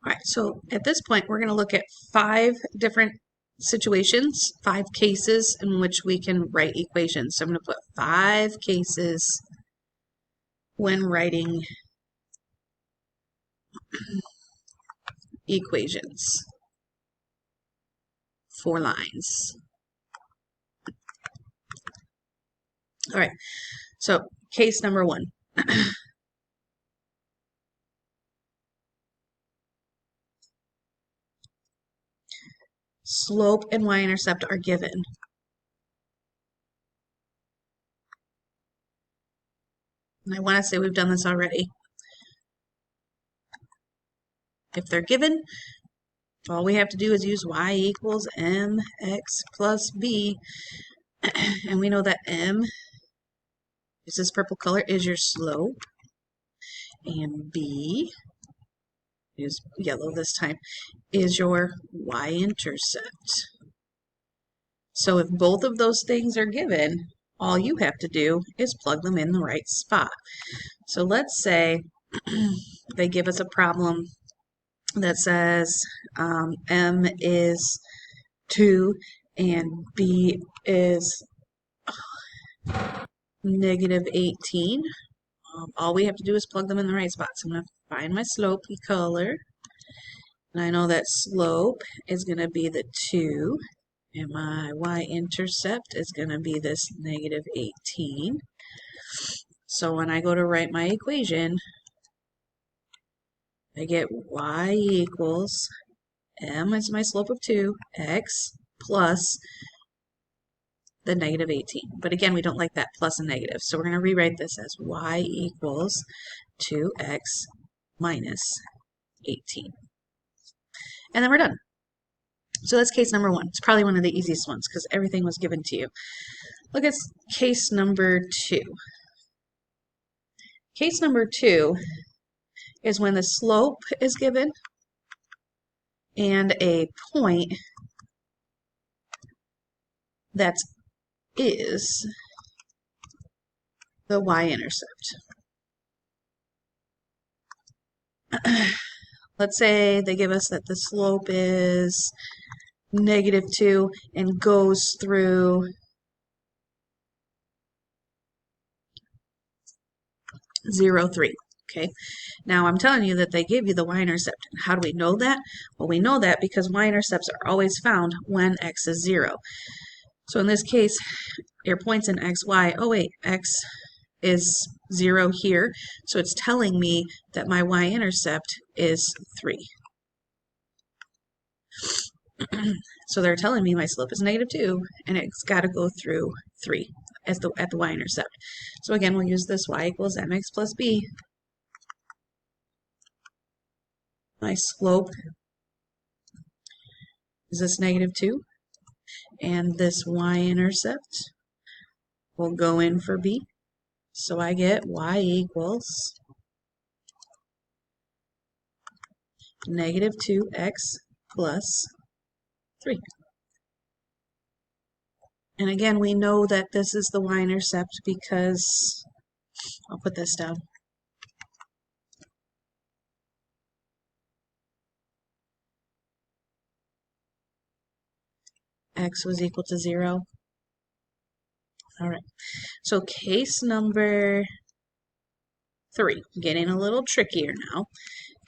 All right, so at this point, we're going to look at 5 different situations, 5 cases in which we can write equations. So I'm going to put 5 cases when writing equations, 4 lines. All right, so case number 1. Slope and y-intercept are given. And I want to say we've done this already. If they're given, all we have to do is use y equals mx plus b. And we know that m, is this purple color, is your slope. And b, use yellow this time, is your y-intercept. So if both of those things are given, all you have to do is plug them in the right spot. So let's say they give us a problem that says m is 2 and b is negative 18. All we have to do is plug them in the right spot. So I'm going to find my slope color. And I know that slope is going to be the 2. And my y-intercept is going to be this negative 18. So when I go to write my equation, I get y equals m is my slope of 2, x plus the negative 18. But again, we don't like that plus and negative. So we're going to rewrite this as y equals 2x minus 18. And then we're done. So that's case number 1. It's probably one of the easiest ones because everything was given to you. Look at case number 2. Case number 2 is when the slope is given and a point that is the y-intercept. Let's say they give us that the slope is negative 2 and goes through 0, 3. Okay, now I'm telling you that they give you the y-intercept. How do we know that? Well, we know that because y-intercepts are always found when x is 0. So in this case, your point's in x, y. Oh wait, x is 0 here. So it's telling me that my y-intercept is 3. So they're telling me my slope is negative 2, and it's got to go through 3 at the y-intercept. So again, we'll use this y equals mx plus b. My slope is this negative 2, and this y-intercept will go in for b. So I get y equals negative 2x plus 3. And again, we know that this is the y-intercept because, I'll put this down. X was equal to 0. All right, so case number 3, getting a little trickier now.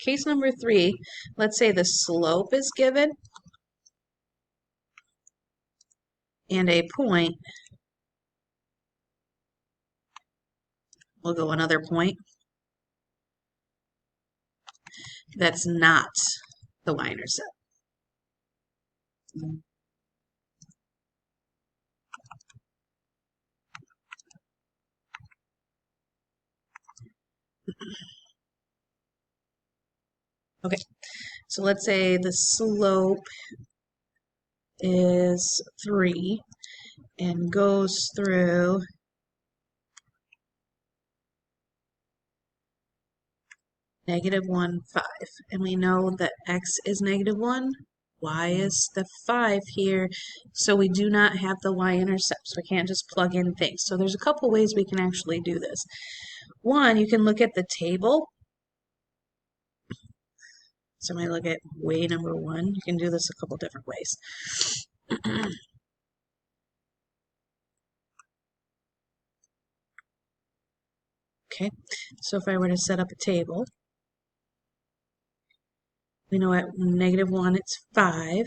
Case number 3, let's say the slope is given and a point, we'll go another point, that's not the y-intercept. Okay, so let's say the slope is 3 and goes through negative 1, 5. And we know that x is negative 1, y is the 5 here, so we do not have the y-intercept, so we can't just plug in things. So there's a couple ways we can actually do this. One, you can look at the table. So I'm going to look at way number 1. You can do this a couple different ways. Okay, so if I were to set up a table, we know at -1 it's 5,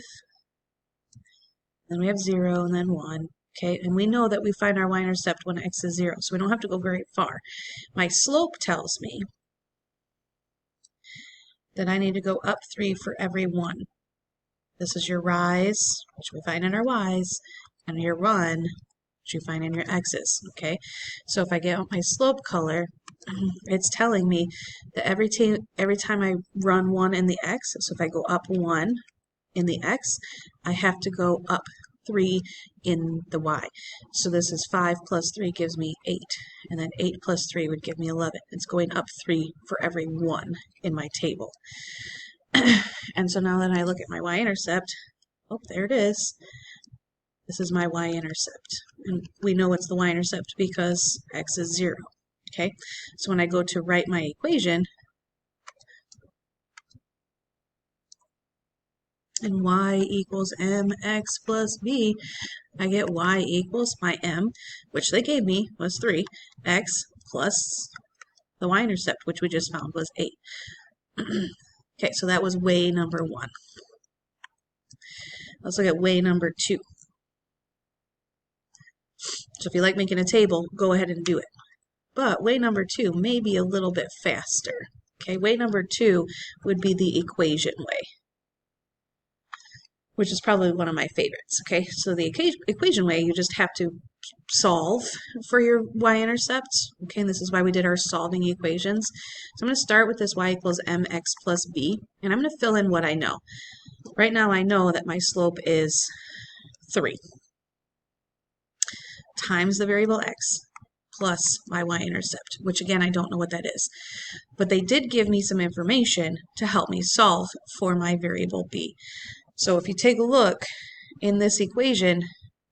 then we have 0 and then 1. Okay, and we know that we find our y-intercept when x is 0, so we don't have to go very far. My slope tells me that I need to go up 3 for every 1. This is your rise, which we find in our y's, and your run, which you find in your x's. Okay, so if I get my slope color, it's telling me that every time I run 1 in the x, so if I go up 1 in the x, I have to go up 3 in the y. So this is 5 plus 3 gives me 8, and then 8 plus 3 would give me 11. It's going up 3 for every 1 in my table. And so now that I look at my y-intercept, oh, there it is. This is my y-intercept. And we know it's the y-intercept because x is 0. Okay, so when I go to write my equation, and y equals mx plus b, I get y equals my m, which they gave me was 3, x plus the y-intercept, which we just found was 8. Okay, so that was way number 1. Let's look at way number 2. So if you like making a table, go ahead and do it. But way number 2 may be a little bit faster. Okay, way number 2 would be the equation way, which is probably one of my favorites. Okay, so the equation way, you just have to solve for your y-intercept. Okay, and this is why we did our solving equations. So I'm going to start with this y equals mx plus b, and I'm going to fill in what I know. Right now I know that my slope is 3 times the variable x plus my y-intercept, which again, I don't know what that is. But they did give me some information to help me solve for my variable b. So if you take a look in this equation,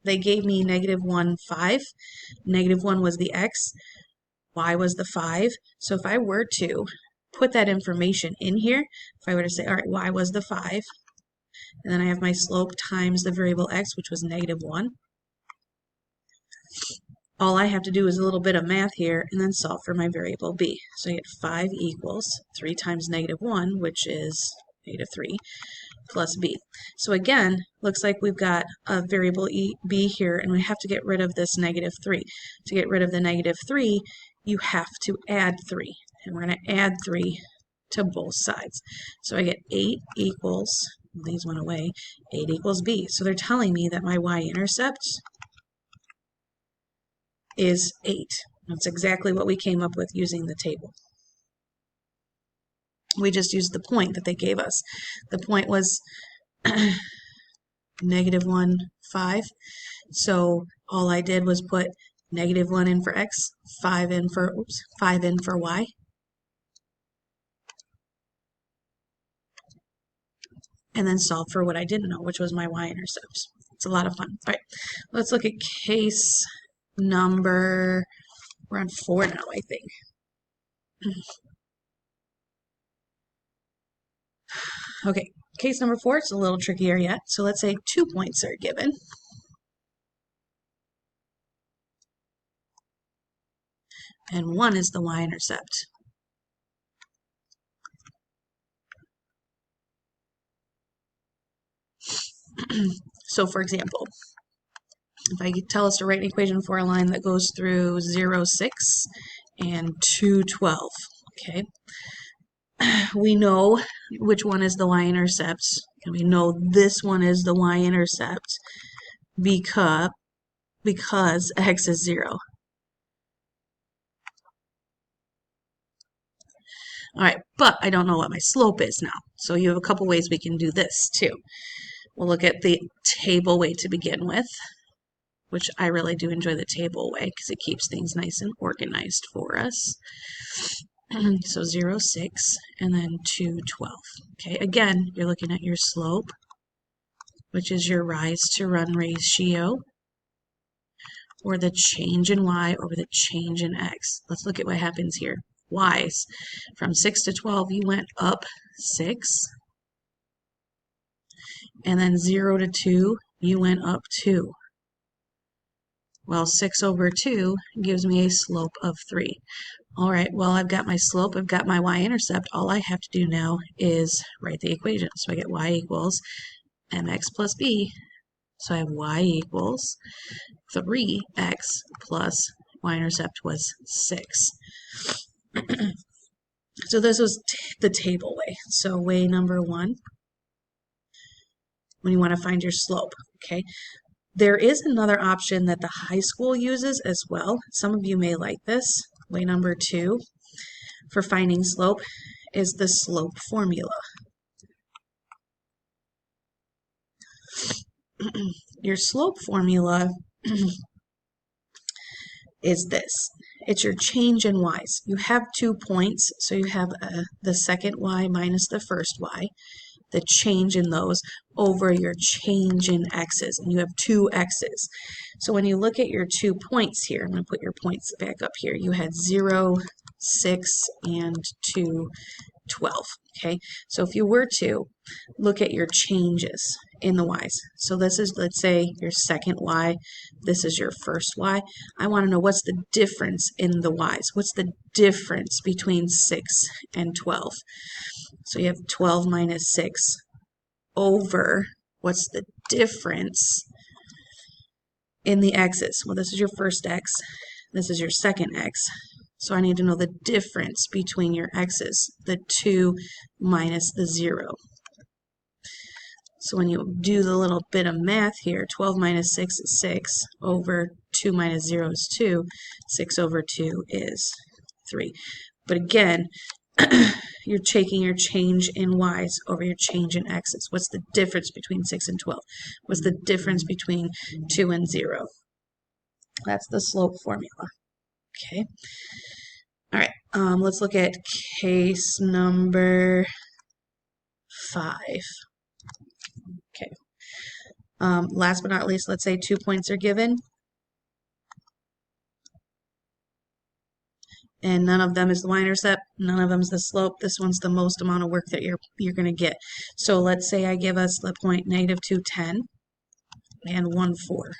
they gave me -1, 5. -1 was the x, y was the 5. So if I were to put that information in here, if I were to say, all right, y was the 5, and then I have my slope times the variable x, which was -1. All I have to do is a little bit of math here and then solve for my variable b. So I get 5 equals 3 times -1, which is -3, plus b. So again, looks like we've got a variable b here, and we have to get rid of this -3. To get rid of the -3, you have to add 3. And we're going to add 3 to both sides. So I get 8 equals, these went away, 8 equals b. So they're telling me that my y-intercept is 8. That's exactly what we came up with using the table. We just used the point that they gave us. The point was -1, 5. So all I did was put -1 in for x, 5 in for y. And then solve for what I didn't know, which was my y-intercept. It's a lot of fun. All right, let's look at case number, we're on 4 now, I think. Okay, case number 4, it's a little trickier yet. So let's say 2 points are given. And 1 is the y-intercept. So for example, if I tell us to write an equation for a line that goes through 0, 6 and 2, 12, okay? We know which one is the y-intercept, and we know this one is the y-intercept because x is 0. All right, but I don't know what my slope is now. So you have a couple ways we can do this too. We'll look at the table way to begin with, which I really do enjoy the table way because it keeps things nice and organized for us. So 0, 6, and then 2, 12. Okay, again, you're looking at your slope, which is your rise to run ratio, or the change in y over the change in x. Let's look at what happens here. Y's, from 6 to 12, you went up 6. and then 0 to 2, you went up 2. Well, 6 over 2 gives me a slope of 3. All right, well, I've got my slope, I've got my y-intercept. All I have to do now is write the equation. So I get y equals mx plus b. So I have y equals 3x plus y-intercept was 6. So this was the table way. So way number 1, when you want to find your slope, okay? There is another option that the high school uses as well. Some of you may like this. Way number 2 for finding slope is the slope formula. Your slope formula is this. It's your change in y's. You have 2 points, so you have the second y minus the first y, the change in those over your change in x's, and you have 2 x's. So when you look at your 2 points here, I'm going to put your points back up here. You had 0, 6, and 2, 12. Okay, so if you were to look at your changes in the y's, so this is, let's say, your second y, this is your first y. I want to know what's the difference in the y's. What's the difference between 6 and 12? So you have 12 minus 6 over, what's the difference in the x's? Well, this is your first x, this is your second x. So I need to know the difference between your x's, the 2 minus the 0. So when you do the little bit of math here, 12 minus 6 is 6, over 2 minus 0 is 2, 6 over 2 is 3. But again, you're taking your change in y's over your change in x's. What's the difference between 6 and 12? What's the difference between 2 and 0? That's the slope formula. Okay. All right, let's look at case number 5. Okay. Last but not least, let's say 2 points are given, and none of them is the y-intercept, none of them is the slope. This one's the most amount of work that you're going to get. So let's say I give us the point -2, 10, and 1, 4.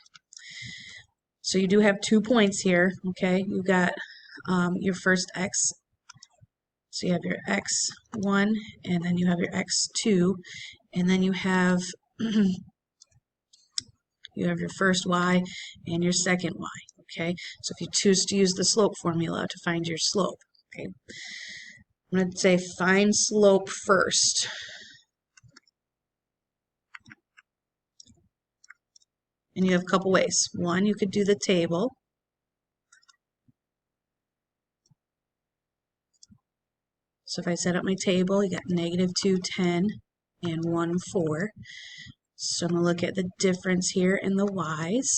So you do have 2 points here, okay? You got your first x, so you have your x1, and then you have your x2, and then you have your first y and your second y, okay? So if you choose to use the slope formula to find your slope, okay? I'm going to say find slope first. And you have a couple ways. One, you could do the table. So if I set up my table, you got -2, 10, and 1, 4. So I'm going to look at the difference here in the y's.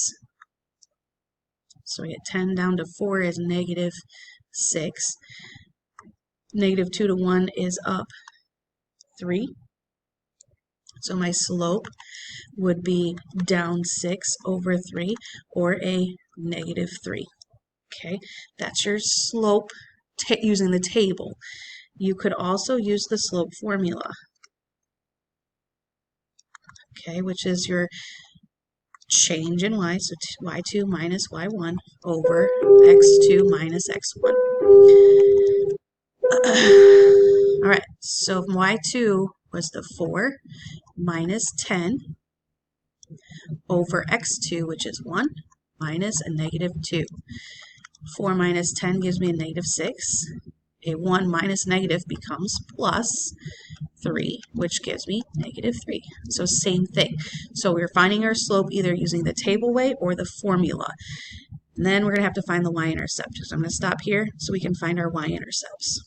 So we get 10 down to 4 is -6. -2 to 1 is up 3. So my slope would be down 6 over 3, or a -3. Okay, that's your slope using the table. You could also use the slope formula, okay, which is your change in y, so y2 minus y1 over x2 minus x1. All right, so y2 was the 4 minus 10 over x2, which is 1, minus a -2. 4 minus 10 gives me a -6. A 1 minus negative becomes plus 3, which gives me -3. So same thing. So we're finding our slope either using the table way or the formula. And then we're going to have to find the y-intercept. So I'm going to stop here so we can find our y-intercepts.